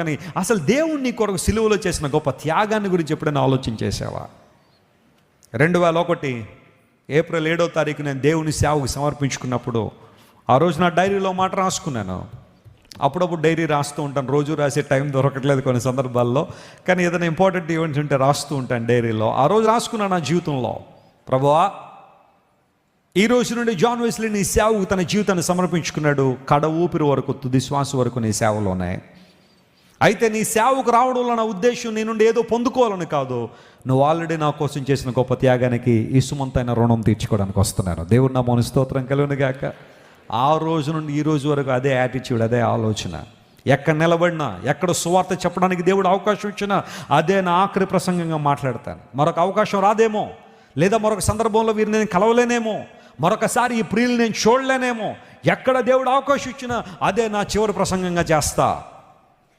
కానీ అసలు దేవుణ్ణి కొరకు సిలువలో చేసిన గొప్ప త్యాగాన్ని గురించి ఎప్పుడైనా ఆలోచన చేసావా? 2001 ఏప్రిల్ 7వ తారీఖు నేను దేవుని సేవకు సమర్పించుకున్నప్పుడు ఆ రోజు నా డైరీలో మాట రాసుకున్నాను. అప్పుడప్పుడు డైరీ రాస్తూ ఉంటాను, రోజు రాసే టైం దొరకట్లేదు కొన్ని సందర్భాల్లో, కానీ ఏదైనా ఇంపార్టెంట్ ఈవెంట్స్ ఉంటే రాస్తూ ఉంటాను డైరీలో. ఆ రోజు రాసుకున్నాను నా జీవితంలో, ప్రభువా ఈ రోజు నుండి జాన్ వెస్లీ నీ సేవకు తన జీవితాన్ని సమర్పించుకున్నాడు. కడ ఊపిరి వరకు, తుది శ్వాస వరకు నీ సేవలోనే. అయితే నీ సేవకు రావడంలో నా ఉద్దేశం నీ నుండి ఏదో పొందుకోవాలని కాదు, నువ్వు ఆల్రెడీ నా కోసం చేసిన గొప్ప త్యాగానికి ఇసుమంతైన రుణం తీర్చుకోవడానికి వస్తున్నాను. దేవుడు నా మౌన స్తోత్రం కలుగునుగాక. ఆ రోజు నుండి ఈ రోజు వరకు అదే యాటిట్యూడ్, అదే ఆలోచన. ఎక్కడ నిలబడినా, ఎక్కడ సువార్త చెప్పడానికి దేవుడు అవకాశం ఇచ్చినా అదే నా ఆఖరి ప్రసంగంగా మాట్లాడతాను. మరొక అవకాశం రాదేమో, లేదా మరొక సందర్భంలో వీరిని నేను కలవలేనేమో, మరొకసారి ఈ ప్రియులు నేను చూడలేనేమో, ఎక్కడ దేవుడు అవకాశం ఇచ్చినా అదే నా చివరి ప్రసంగంగా చేస్తా.